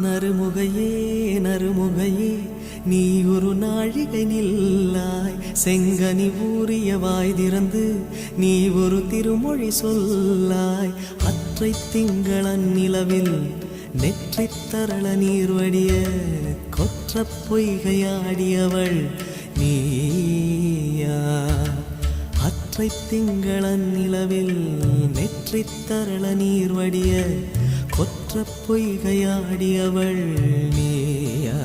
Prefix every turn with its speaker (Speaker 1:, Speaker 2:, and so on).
Speaker 1: நறுமுகையே நறுமுகையே நீ ஒரு நாழிகை நில்லாய் செங்கனி ஊறிய வாய் திறந்து நீ ஒரு திருமொழி சொல்லாய் அற்றை திங்களன் நிலவில் நெற்றித் தரள நீர் வடிய கொற்ற பொய்கையாடியவள் நீயா அற்றை திங்களன் நிலவில் நெற்றித் தரள நீர் வடிய கொற்ற பொய்கையாடியவள் நீயா